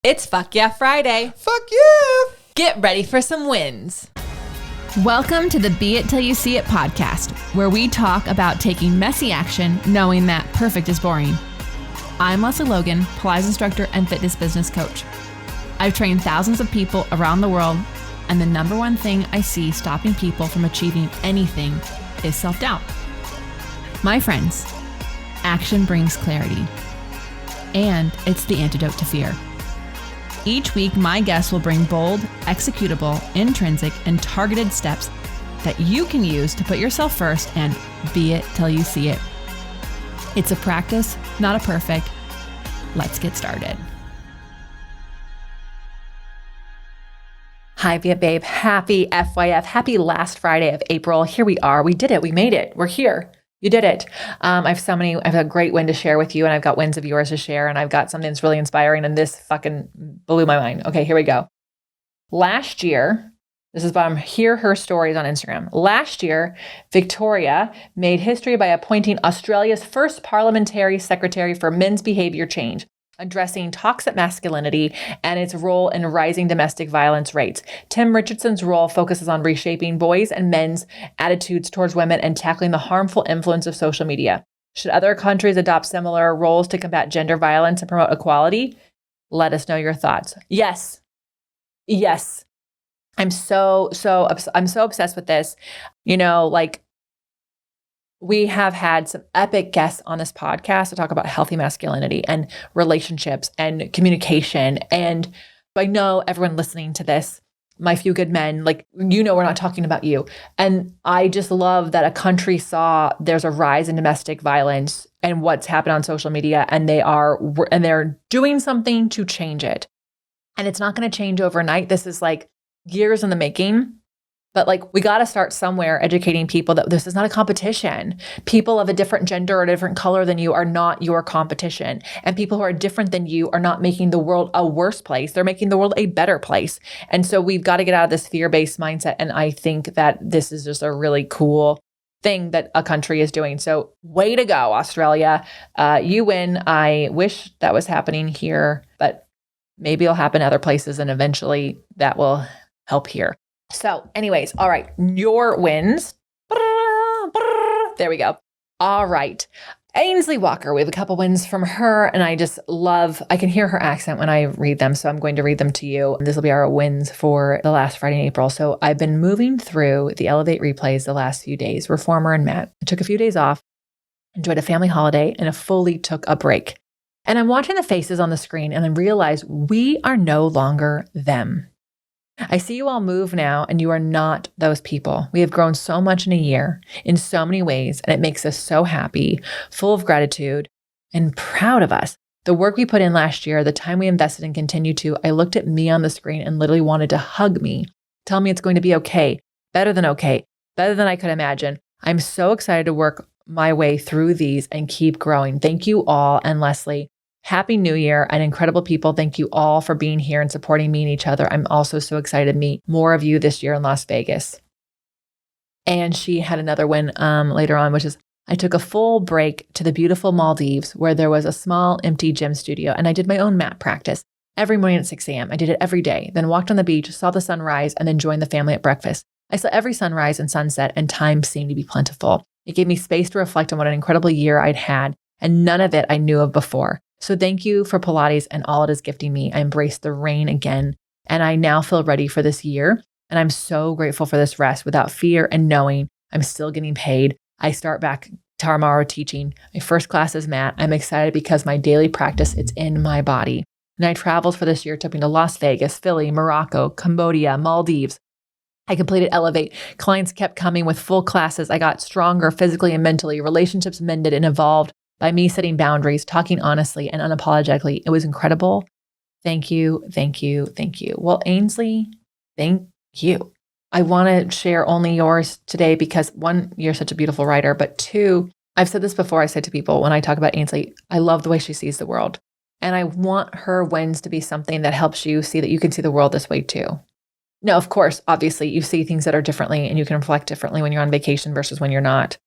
It's Fuck Yeah Friday. Fuck yeah! Get ready for some wins. Welcome to the Be It Till You See It podcast, where we talk about taking messy action, knowing that perfect is boring. I'm Lesley Logan, Pilates instructor and fitness business coach. I've trained thousands of people around the world, and the number one thing I see stopping people from achieving anything is self-doubt. My friends, action brings clarity, and it's the antidote to fear. Each week, my guests will bring bold, executable, intrinsic, and targeted steps that you can use to put yourself first and be it till you see it. It's a practice, not a perfect. Let's get started. Hi, Be It Babe. Happy FYF. Happy last Friday of April. Here we are. We did it. We made it. We're here. You did it. I've a great win to share with you, and I've got wins of yours to share, and I've got something that's really inspiring, and this fucking blew my mind. Okay, here we go. Last year, this is from Hear Her Stories on Instagram. Last year, Victoria made history by appointing Australia's first parliamentary secretary for men's behavior change, addressing toxic masculinity and its role in rising domestic violence rates. Tim Richardson's role focuses on reshaping boys' and men's attitudes towards women and tackling the harmful influence of social media. Should other countries adopt similar roles to combat gender violence and promote equality? Let us know your thoughts. Yes. Yes. I'm so obsessed with this. We have had some epic guests on this podcast to talk about healthy masculinity and relationships and communication. And I know everyone listening to this, my few good men, we're not talking about you. And I just love that a country saw there's a rise in domestic violence and what's happened on social media, and they're doing something to change it. And it's not going to change overnight. This is years in the making. But we got to start somewhere educating people that this is not a competition. People of a different gender or a different color than you are not your competition. And people who are different than you are not making the world a worse place. They're making the world a better place. And so we've got to get out of this fear-based mindset. And I think that this is just a really cool thing that a country is doing. So way to go, Australia. You win. I wish that was happening here, but maybe it'll happen other places, and eventually that will help here. So anyways, all right, your wins. There we go. All right. Ainsley Walker, we have a couple wins from her, and I can hear her accent when I read them, so I'm going to read them to you. This will be our wins for the last Friday in April. So I've been moving through the Elevate replays the last few days, Reformer and Matt. I took a few days off, enjoyed a family holiday, and I fully took a break. And I'm watching the faces on the screen, and I realize we are no longer them. I see you all move now, and you are not those people. We have grown so much in a year in so many ways, and it makes us so happy, full of gratitude, and proud of us. The work we put in last year, the time we invested and continue to, I looked at me on the screen and literally wanted to hug me, tell me it's going to be okay, better than I could imagine. I'm so excited to work my way through these and keep growing. Thank you all, and Lesley. Happy New Year and incredible people. Thank you all for being here and supporting me and each other. I'm also so excited to meet more of you this year in Las Vegas. And she had another win later on, which is I took a full break to the beautiful Maldives, where there was a small empty gym studio, and I did my own mat practice every morning at 6 a.m. I did it every day, then walked on the beach, saw the sunrise, and then joined the family at breakfast. I saw every sunrise and sunset, and time seemed to be plentiful. It gave me space to reflect on what an incredible year I'd had, and none of it I knew of before. So thank you for Pilates and all it is gifting me. I embrace the rain again, and I now feel ready for this year. And I'm so grateful for this rest without fear and knowing I'm still getting paid. I start back tomorrow teaching. My first class is mat. I'm excited because my daily practice, it's in my body. And I traveled for this year, took me to Las Vegas, Philly, Morocco, Cambodia, Maldives. I completed Elevate. Clients kept coming with full classes. I got stronger physically and mentally. Relationships mended and evolved by me setting boundaries, talking honestly and unapologetically. It was incredible. Thank you, thank you, thank you. Well, Ainsley, thank you. I want to share only yours today because one, you're such a beautiful writer, but two, I've said this before, I said to people when I talk about Ainsley, I love the way she sees the world. And I want her wins to be something that helps you see that you can see the world this way too. Now, of course, obviously you see things that are differently and you can reflect differently when you're on vacation versus when you're not.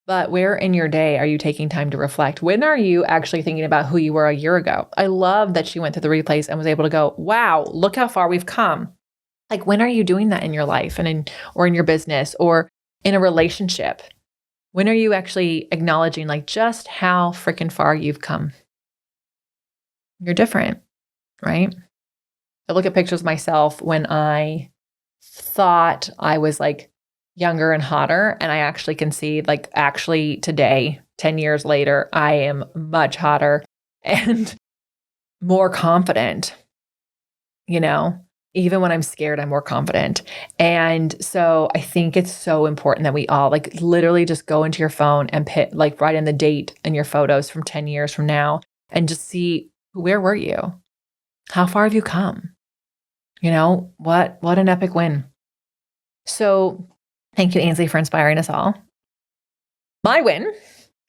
But where in your day are you taking time to reflect? When are you actually thinking about who you were a year ago? I love that she went through the replays and was able to go, wow, look how far we've come. Like, when are you doing that in your life or in your business or in a relationship? When are you actually acknowledging like just how freaking far you've come? You're different, right? I look at pictures of myself when I thought I was like younger and hotter, and I actually can see like actually today, 10 years later, I am much hotter and more confident. Even when I'm scared, I'm more confident. And so I think it's so important that we all like literally just go into your phone and write in the date in your photos from 10 years from now and just see, where were you? How far have you come? What an epic win. So thank you, Ainsley, for inspiring us all. My win.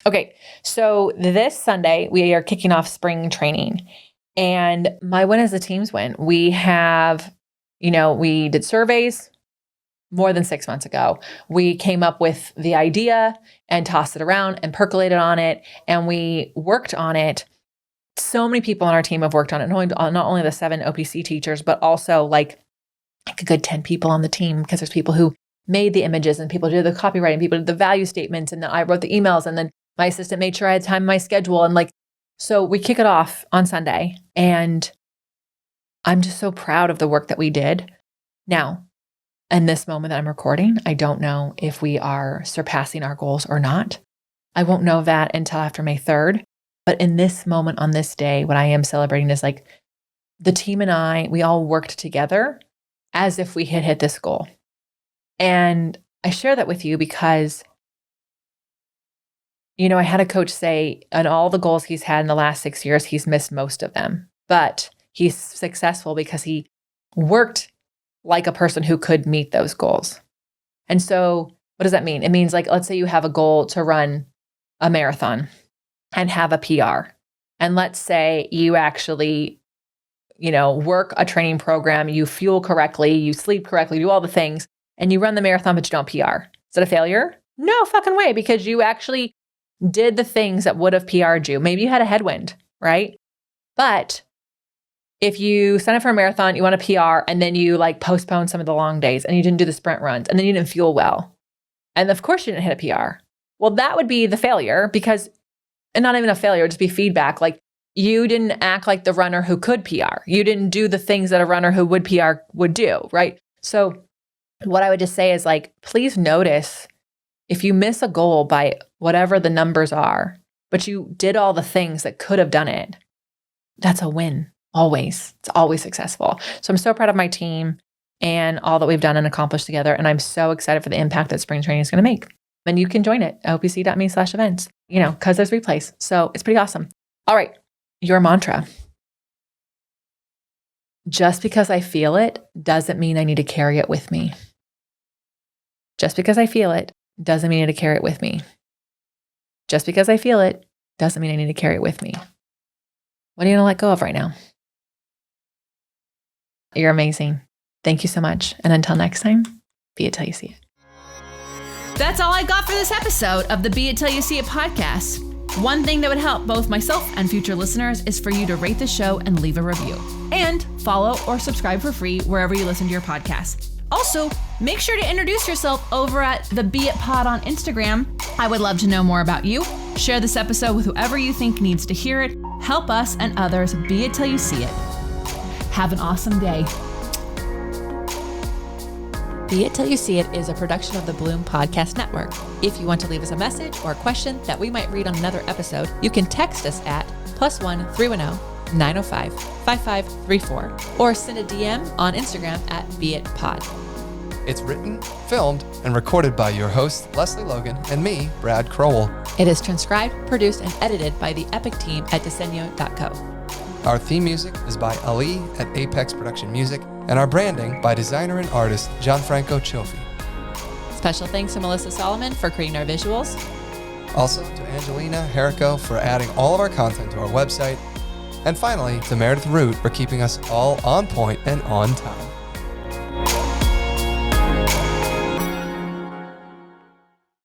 Okay. So this Sunday, we are kicking off spring training. And my win is the team's win. We have, we did surveys more than 6 months ago. We came up with the idea and tossed it around and percolated on it. And we worked on it. So many people on our team have worked on it, not only the 7 OPC teachers, but also like a good 10 people on the team, because there's people who made the images and people did the copywriting, people did the value statements, and then I wrote the emails, and then my assistant made sure I had time in my schedule. And so we kick it off on Sunday, and I'm just so proud of the work that we did. Now, in this moment that I'm recording, I don't know if we are surpassing our goals or not. I won't know that until after May 3rd. But in this moment on this day, what I am celebrating is like the team and we all worked together as if we had hit this goal. And I share that with you because, I had a coach say on all the goals he's had in the last 6 years, he's missed most of them, but he's successful because he worked like a person who could meet those goals. And so what does that mean? It means like, let's say you have a goal to run a marathon and have a PR. And let's say you actually, work a training program, you fuel correctly, you sleep correctly, do all the things, and you run the marathon, but you don't PR. Is that a failure? No fucking way, because you actually did the things that would have PR'd you. Maybe you had a headwind, right? But if you sign up for a marathon, you want to PR, and then you like postpone some of the long days and you didn't do the sprint runs, and then you didn't fuel well. And of course you didn't hit a PR. Well, that would be the failure and not even a failure, it would just be feedback. Like you didn't act like the runner who could PR. You didn't do the things that a runner who would PR would do, right? So what I would just say is like, please notice if you miss a goal by whatever the numbers are, but you did all the things that could have done it, that's a win. Always. It's always successful. So I'm so proud of my team and all that we've done and accomplished together. And I'm so excited for the impact that spring training is going to make. And you can join it, opc.me/events, because there's replays. So it's pretty awesome. All right. Your mantra. Just because I feel it doesn't mean I need to carry it with me. Just because I feel it doesn't mean I need to carry it with me. Just because I feel it doesn't mean I need to carry it with me. What are you going to let go of right now? You're amazing. Thank you so much. And until next time, be it till you see it. That's all I got for this episode of the Be It Till You See It podcast. One thing that would help both myself and future listeners is for you to rate the show and leave a review. And follow or subscribe for free wherever you listen to your podcast. Also, make sure to introduce yourself over at the Be It Pod on Instagram. I would love to know more about you. Share this episode with whoever you think needs to hear it. Help us and others be it till you see it. Have an awesome day. Be It Till You See It is a production of the Bloom Podcast Network. If you want to leave us a message or a question that we might read on another episode, you can text us at +1 310 905 5534 or send a DM on Instagram at BeItPod. It's written, filmed, and recorded by your host, Lesley Logan, and me, Brad Crowell. It is transcribed, produced, and edited by the epic team at Diseño.co. Our theme music is by Ali at Apex Production Music, and our branding by designer and artist Gianfranco Cioffi. Special thanks to Melissa Solomon for creating our visuals. Also to Angelina Herrico for adding all of our content to our website. And finally, to Meredith Root for keeping us all on point and on time.